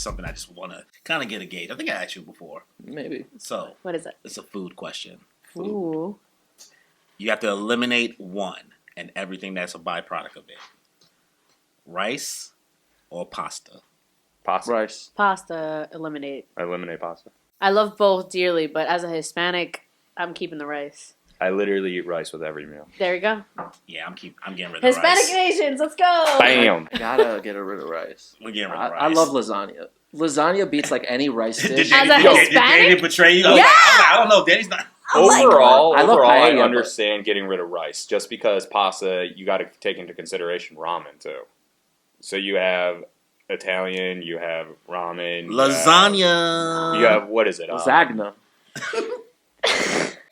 something I just want to kind of get a gauge. I think I asked you before. Maybe. So What is it? it's a food question. Ooh. You have to eliminate one and everything that's a byproduct of it. Rice or pasta? Pasta. Rice. Pasta, eliminate. I eliminate pasta. I love both dearly, but as a Hispanic, I'm keeping the rice. I literally eat rice with every meal. There you go. Yeah, I'm getting rid of Hispanic rice. Asians, let's go. Bam. Gotta get rid of rice. We're getting rid of rice. I love lasagna. Lasagna beats like any rice dish. As a Did Hispanic? Danny betray you? Yeah! I don't know. Danny's not. Overall, I love I paella, but- understand getting rid of rice just because pasta, you got to take into consideration ramen too. So you have Italian, you have ramen, Lasagna. You have what is it? Lasagna.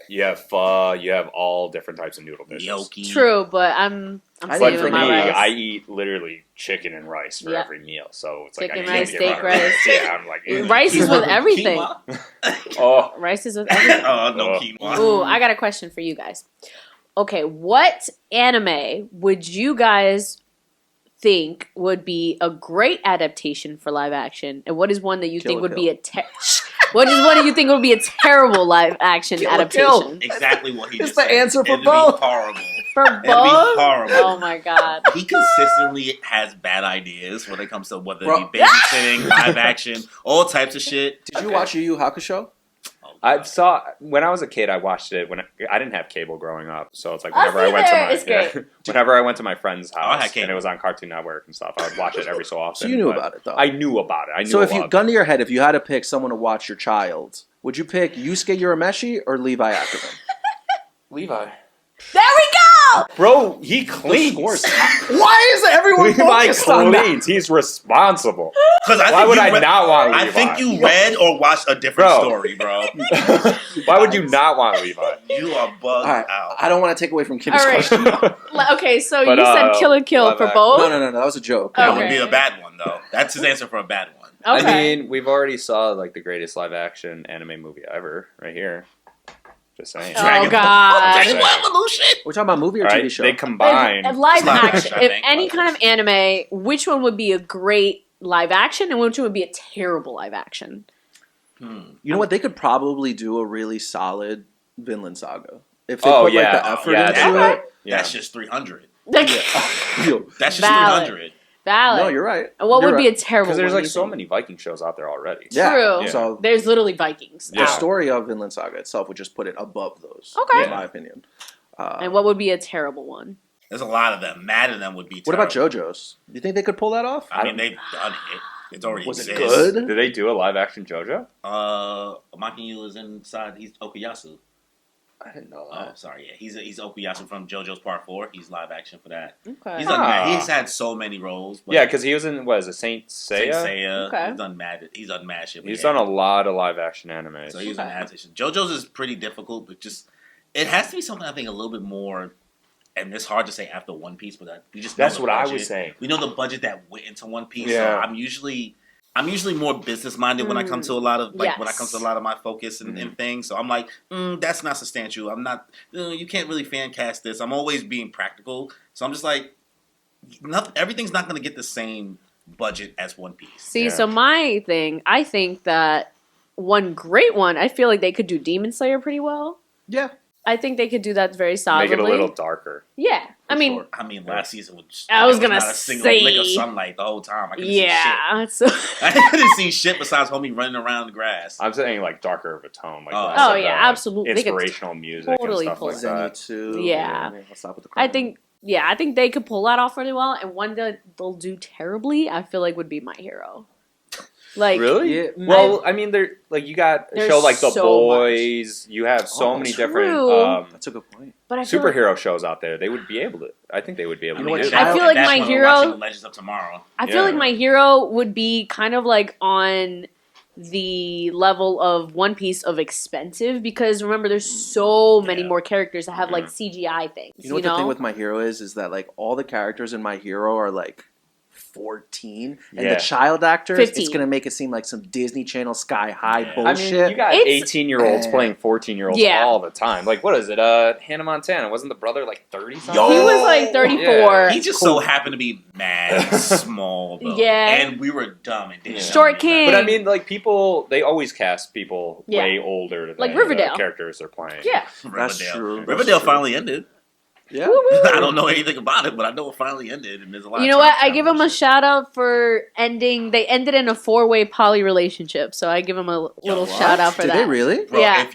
You have pho. You have all different types of noodle dishes. Gnocchi. True, but I'm But saving But for me, my rice. I eat literally chicken and rice for Yep. every meal. So it's Chicken, like I rice, can't get steak, rid of rice. Yeah, I'm like Rice is with Quinoa? everything. Quinoa? Oh, Rice is with everything. No Oh. quinoa. Ooh, I got a question for you guys. Okay, what anime would you guys think would be a great adaptation for live action, and what is one that you Kill think la would Kill. be what is one that you think would be a terrible live action Kill la adaptation? Exactly what he It's just the said. answer for It'd both. Be horrible. For It'd be both? horrible. Oh my god. He consistently has bad ideas when it comes to whether Bro. it be babysitting, live action, all types of shit. Did you watch Yu Yu Hakusho? I saw when I was a kid. I watched it when I didn't have cable growing up, so it's like Us whenever I went to neither. my It's great. whenever I went to my friend's I house had cable. and it was on Cartoon Network and stuff, I would watch it every so often. So you knew but about it though. I knew about it. I knew. So a if you lot. gun to your head, if you had to pick someone to watch your child, would you pick Yusuke Urameshi or Levi Ackerman? Levi, There we go! bro, he The cleans. scores. Why is everyone Levi focused on that? cleans. He's responsible. Because Why would I not want Levi? I think you read or watched a different Bro. story, bro. Why would you not want Levi? You are bugged All right, out. I don't want to take away from Kim's All right. question. Okay, so But, you said Kill and Kill live for action. both? No, that was a joke. That Okay. would be a bad one, though. That's his answer for a bad one. Okay. I mean, we've already saw like the greatest live action anime movie ever, right here. Just saying. Oh, Dragon Ball. God. Dragon Ball Evolution. We're talking about movie or All TV right, show? they combine. If live Live action, action, I if think. any kind of anime, which one would be a great live action and which one would be a terrible live action? You know what? They could probably do a really solid Vinland Saga if they Oh, put yeah. like the effort Yeah, into okay. it. Yeah. That's just 300. Yo, That's just Valid. 300. Valid. no, you're right. And what You're would be right. a terrible Because there's one, like you so think? many Viking shows out there already. Yeah. True. Yeah. So There's literally Vikings. Yeah. the out. story of Vinland Saga itself would just put it above those. Okay. in my opinion. And what would be a terrible one? There's a lot of them. Mad at them would be What about terrible. JoJo's? You think they could pull that off? I mean, they've done it. It's already Was it exists. good? Did they do a live action JoJo? Makinyu is inside. He's Okuyasu. I didn't know Oh, sorry. Yeah, he's Okuyasu from JoJo's Part 4. He's live action for that. Okay. He's Ah. done. He's had so many roles. But Yeah, because he was in what is it, Saint Saint Seiya? Seiya. Okay. He's done mad. He's done mad shit. He's done a lot of live action animes. So he's an Okay. adaptation. JoJo's is pretty difficult, but just it has to be something I think a little bit more. And it's hard to say after One Piece, but we just know That's the what I budget. was saying. We know the budget that went into One Piece. Yeah. So I'm usually more business minded when I come to a lot of when I come to a lot of my focus and things. So I'm like, that's not substantial. I'm not. You can't really fan cast this. I'm always being practical. So I'm just like, everything's not going to get the same budget as One Piece. See, Yeah. so my thing, I think that one great one, I feel like they could do Demon Slayer pretty well. Yeah. I think they could do that very solidly. Make it a little darker. Yeah. I mean, sure. I mean, last season was. I was there gonna not a single say- lick of sunlight the whole time. I couldn't see shit. yeah. So, I couldn't see shit besides homie running around the grass. I'm saying like darker of a tone. Like Oh. less Oh, of yeah, the absolutely. They could Inspirational music totally and stuff pull like it. that. Zenitsu. Yeah. Let's stop with the I crime. think they could pull that off really well. And one that they'll do terribly, I feel like would be My Hero. Like, Really? Yeah. Well, I mean, they're like you got a There's show like The so Boys. You have so Oh, many true. different That's a good point. but I feel like, superhero shows out there. They would be able to. I think they would be able You to know do what, that. I feel like That's My when we're Hero- watching the Legends of Tomorrow. I feel Yeah. like My Hero would be kind of like on the level of One Piece of expensive because remember there's so many Yeah. more characters that have like Yeah. CGI things. You know what the thing with My Hero is that like all the characters in My Hero are like 14, and Yeah. the child actors, 15. it's gonna make it seem like some Disney Channel Sky High Yeah. bullshit. I mean, you got It's- 18-year-olds playing 14-year-olds Yeah. all the time. Like, what is it? Hannah Montana. Wasn't the brother like 30 something? Yo. He was like 34. Yeah. He just so happened to be mad small, though. Yeah. And we were dumb and didn't know Short any king. better. But I mean, like, people, they always cast people Yeah. way older than Like the Riverdale. characters they're playing. Yeah. That's true. That's Riverdale true. finally ended. Yeah. Woo, woo. I don't know anything about it, but I know it finally ended, and there's a lot. You of know time what? I travel give him a and shit. shout out for ending. They ended in a 4-way poly relationship, so I give him a little what? shout out for Did that. they really? Bro, Yeah. if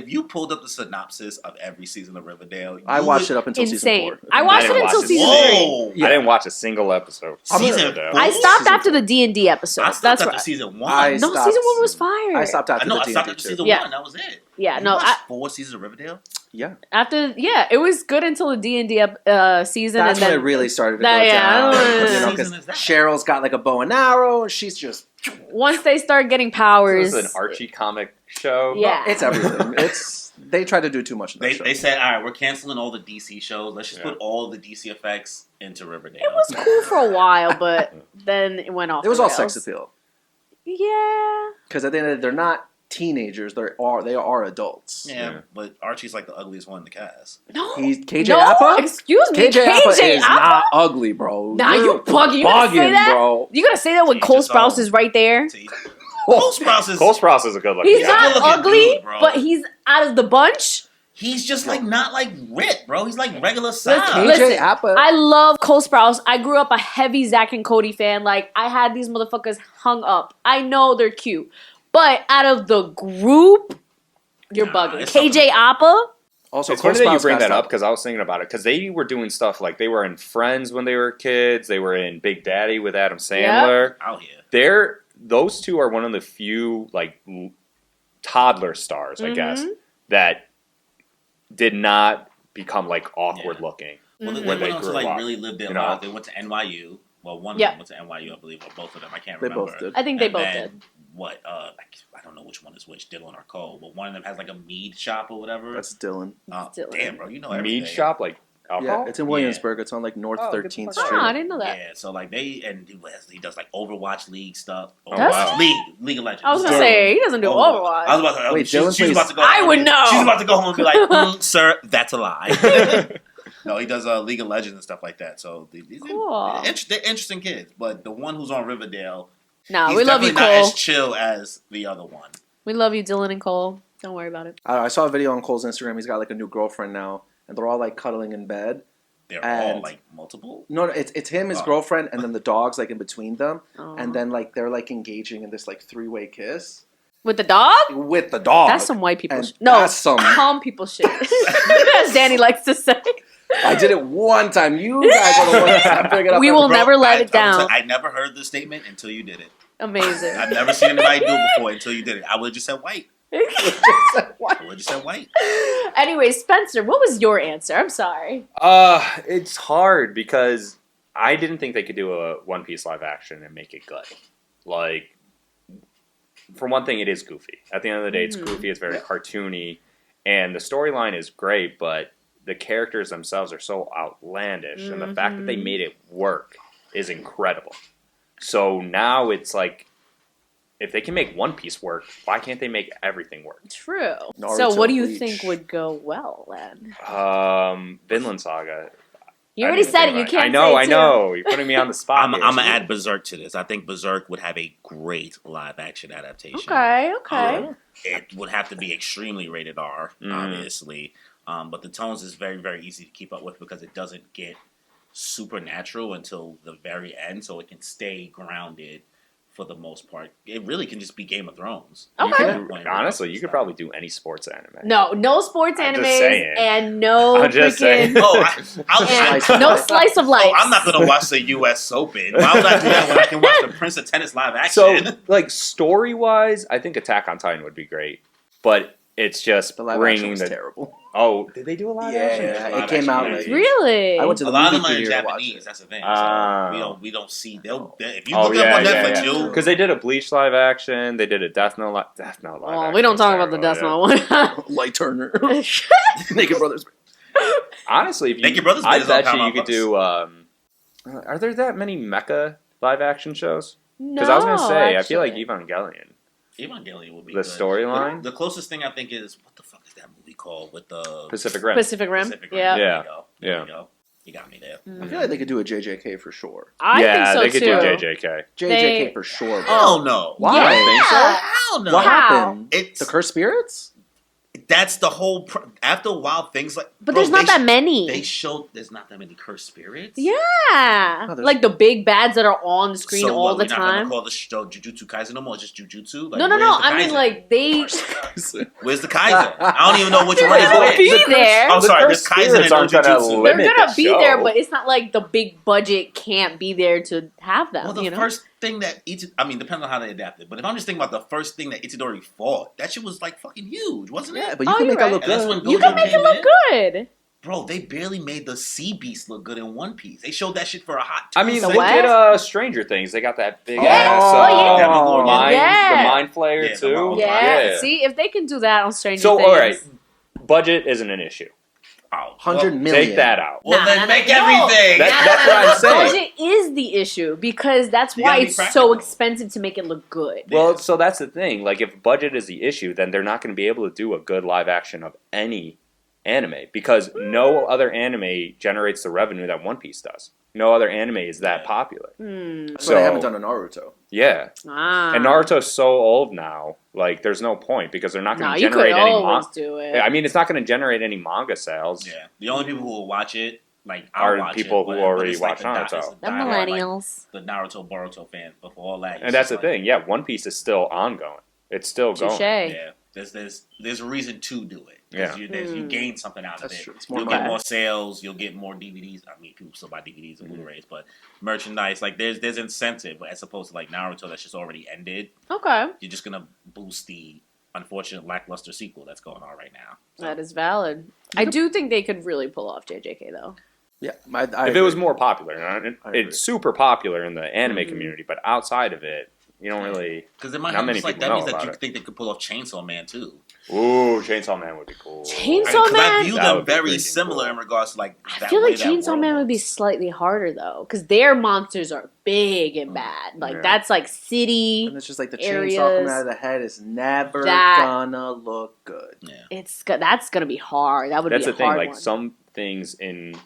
you pulled up the synopsis of every season of Riverdale, you I watched would- it up until Insane. season 4. I watched didn't it until watch it. season Whoa. 3. I didn't watch a single episode. Season Riverdale. four? I stopped Season after the D&D episode. I stopped That's after right. season 1. I No, stopped- season 1 was fire. I stopped I after know. the I stopped D&D after too. season Yeah. 1. That was it. Yeah, You no. watched 4 seasons of Riverdale. Yeah. After it was good until the D&D season, That's and when then it really started to That- go yeah, down. I don't You know. know, What 'cause season is that? Cheryl's got like a bow and arrow, and she's just once they start getting This powers, is an Archie comic show. Yeah. it's everything. They try to do too much in that They, show. they said, all right, we're canceling all the DC shows. Let's just Yeah. put all the DC effects into Riverdale. it was cool for a while, but then it went off. It was the all rails. sex appeal Yeah. because at the end of the day, they're not teenagers. They are adults. Yeah, Yeah. but Archie's like the ugliest one in the cast. No. He's KJ no, Appa. excuse me, KJ Appa is Appa? not ugly, bro. Nah, You're you bugging. You gonna say bugging, that? bro. You gonna say that when Teach Cole his Sprouse own. is right there? See, Cole Sprouse is Cole Sprouse is a good looking He's guy. not good-looking ugly, dude, bro. but he's out of the bunch. he's just like not like Rip, bro. He's like regular size. Listen, KJ Appa. I love Cole Sprouse. I grew up a heavy Zack and Cody fan. Like, I had these motherfuckers hung up. I know they're cute. But out of the group, you're Nah, bugging. it's KJ something- Appa? Also, It's Cole funny that you Sprouse bring got that up stuff. because I was thinking about it because they were doing stuff like they were in Friends when they were kids. They were in Big Daddy with Adam Sandler. Out here. Those two are one of the few like toddler stars, I guess, Mhm. that did not become like awkward Yeah. looking. Well, they Mhm. When went they on to grew like up, really live their you know? lives. They went to NYU. Well, one of Yeah. them went to NYU, I believe, or both of them. I can't They remember. both did. I think they And both then, did. What? I don't know which one is which, Dylan or Cole, but one of them has like a mead shop or whatever. That's Dylan. That's Dylan. Damn, bro, you know everything. Mead shop, like alcohol. Yeah, it's in Williamsburg. It's on like North Oh, good 13th fuck. Street. Oh, I didn't know that. Yeah, so like he does like Overwatch League stuff. Oh, Does wow. League of Legends. I was gonna Dylan. say, he doesn't do Overwatch. I was about to. Wait, she's Dylan about to go. I home would and- know. She's about to go home and be like, "Sir, that's a lie." No, he does League of Legends and stuff like that. So these Cool. they're interesting kids. But the one who's on Riverdale, Nah, he's we love you, definitely not Cole. as chill as the other one. We love you, Dylan and Cole. Don't worry about it. I saw a video on Cole's Instagram. He's got like a new girlfriend now, and they're all like cuddling in bed. They're all And- like multiple. No, it's him, his Oh. girlfriend, and then the dog's like in between them, Aw. and then like they're like engaging in this like 3-way kiss With the dog? with the dog. That's some white people And shit. No, that's some- calm people shit. As Danny likes to say. I did it one time. You guys are the ones that pick it up. We will every- never let I it down. I never heard this statement until you did it. Amazing. I've never seen anybody do it before until you did it. I would have just said white. What? I would have just said white. Anyway, Spencer, what was your answer? I'm sorry. It's hard because I didn't think they could do a One Piece live action and make it good. Like, for one thing, it is goofy. At the end of the day, it's Mhm. goofy. It's very cartoony, and the storyline is great, but the characters themselves are so outlandish, and the fact that they Mhm. made it work is incredible. So now it's like, if they can make One Piece work, why can't they make everything work? True. Naruto, So, what do you Bleach. think would go well then? Vinland Saga. You I already didn't said think it. You about can't. I know. say I too. know. You're putting me on the spot. I'm here. gonna add Berserk to this. I think Berserk would have a great live action adaptation. Okay. Okay. It would have to be extremely rated R, Mhm. obviously. But the tones is very, very easy to keep up with because it doesn't get supernatural until the very end, so it can stay grounded for the most part. It really can just be Game of Thrones. You Okay. could- honestly, you could probably do any sports anime. No sports I'm just animes saying. and no I'm just saying. freaking Oh, and no slice of life. I'm not gonna watch the U.S. Open. Why would I do that when I can watch the Prince of Tennis live So, action? like, story-wise, I think Attack on Titan would be great. But it's just The live action bringing was the... terrible. Oh, did they do a live action? Yeah, Live it came out action, like yeah. Really? I went to A the lot of movie them are in theater to watch Japanese. it. That's the thing. Oh. So we don't see. If you Oh, look up on Netflix, yeah. you'll. Because they did a Bleach live action. They did a Death Note live Well, action. we don't talk Sorry about the Death that. Note one. Light Turner, Naked Brothers. Honestly, if Naked you, Brothers I made his own bet you comic could books. do Are there that many mecha live action shows? No, Because I was gonna say, I feel like actually. Evangelion will be the good. storyline, The closest thing I think is what the fuck is that movie called with the Pacific Rim. Pacific Rim. Pacific Rim. Yeah. There Yeah. you go. Yeah. There you go. You got me there. I feel like they could do a JJK for sure. I yeah, think so they could too. do JJK. JJK for sure. Bro. Hell no. Why? You don't think so? Hell no. What How? happened? It's The Cursed Spirits? that's the whole. After a while, things like. But bro, there's not that many. They showed there's not that many cursed spirits. Yeah, No, there's- like the big bads that are on the screen So all what, the we're not time. gonna call the show Jujutsu Kaisen no more. It's just Jujutsu. Like, No. where's the I mean, Kaisen? like they. Where's the Kaiser? I don't even know which They're one gonna is be which. there. I'm sorry, The there's cursed Kaizen and spirits no aren't gonna Jujutsu. They're limit gonna the be show. there, but it's not like the big budget can't be there to have them. Well, the you know? first thing that depends on how they adapt it. But if I'm just thinking about the first thing that Itadori fought, that shit was like fucking huge, wasn't Yeah, it? but you Oh, can you're make that right. look And that's good. when You Gojo can make it came look in. good. Bro, they barely made the sea beast look good in One Piece. They showed that shit for a hot. I mean, The they what? did Stranger Things. They got that big Oh, ass yeah. mind, Yeah. the Mind Flayer Yeah, the too. Mind Yeah. See, if they can do that on Stranger So Things. all right, budget isn't an issue. Oh, 100 well, million. Take that out. Well, Nah, then nah, make nah. everything. That's what I'm saying. Budget is the issue because that's You why gotta be it's practical. so expensive to make it look good. Well, so that's the thing. Like, if budget is the issue, then they're not going to be able to do a good live action of any anime because no other anime generates the revenue that One Piece does. No other anime is that popular. That's So why they haven't done a Naruto. Yeah, Ah. and Naruto's so old now. Like, there's no point because they're not going No, to you could generate any always manga. do it. I mean, it's not going to generate any manga sales. Yeah, the only people who will watch it, like, Are I'll watch people it, who but already it's like watch Naruto. it's The diehard, like, millennials. the Naruto Boruto fans. Before all that, And that's the thing. Yeah, One Piece is still ongoing. It's still going. Touche. Yeah, there's a reason to do it. 'Cause Yeah. you gain something out of That's it. true. It's more You'll get money. more sales. You'll get more DVDs. I mean, people still buy DVDs and Blu-rays, but merchandise, like there's incentive as opposed to like Naruto that's just already ended. Okay. You're just gonna boost the unfortunate lackluster sequel that's going on right now. So, That is valid. I do think they could really pull off JJK though. Yeah, I If it was more popular, and I agree. it's super popular in the anime Mhm. community, but outside of it, you don't really. because it might Not have many like people that means know that you about it. think they could pull off Chainsaw Man too. Ooh, Chainsaw Man would be cool. Chainsaw Because I Man? view That them would be very freaking similar cool. in regards to like. I that feel way like that Chainsaw world Man would be works. slightly harder though, because their monsters are big and bad. Like Yeah. that's like city. And it's just like the areas. chainsaw coming out of the head is never That- gonna look good. Yeah. That's gonna be hard. That would That's be the a thing. hard Like one. some things in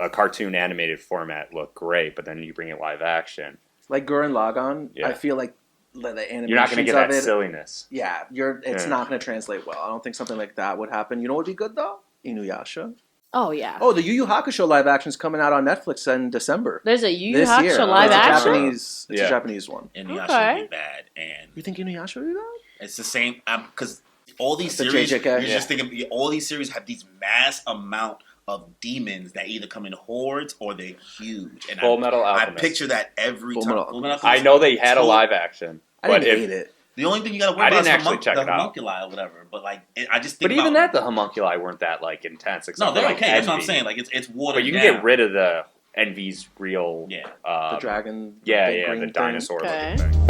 a cartoon animated format look great, but then you bring it live action, Like Gurren Lagann, Yeah. I feel like the animations you're not going to get that of it, silliness. yeah, it's Yeah. not going to translate well. I don't think something like that would happen. You know what would be good though? Inuyasha. Oh yeah. Oh, the Yu Yu Hakusho live action is coming out on Netflix in December. There's a Yu Yu This year. Hakusho live It's a action. Japanese. It's Yeah. a Japanese one. And Inuyasha Okay. would be bad, and You think Inuyasha would be bad? it's the same because all these The series, JJK. you're Yeah. just thinking all these series have these mass amount of demons that either come in hordes or they're huge. And Full Metal I Alchemist. picture that every Full time. Metal Full Metal I Alchemist. know they had a So- live action, I but didn't if, hate it. The only thing you gotta worry I about is didn't actually check the it out. homunculi or whatever. But like, I just think but even about, that, the homunculi weren't that like intense. no, except they're for, like, okay. That's what I'm Envy. saying. Like it's watered But you can down. get rid of the Envy's real. Yeah. The dragon. Yeah, big yeah, green the thing. dinosaur Okay. looking thing.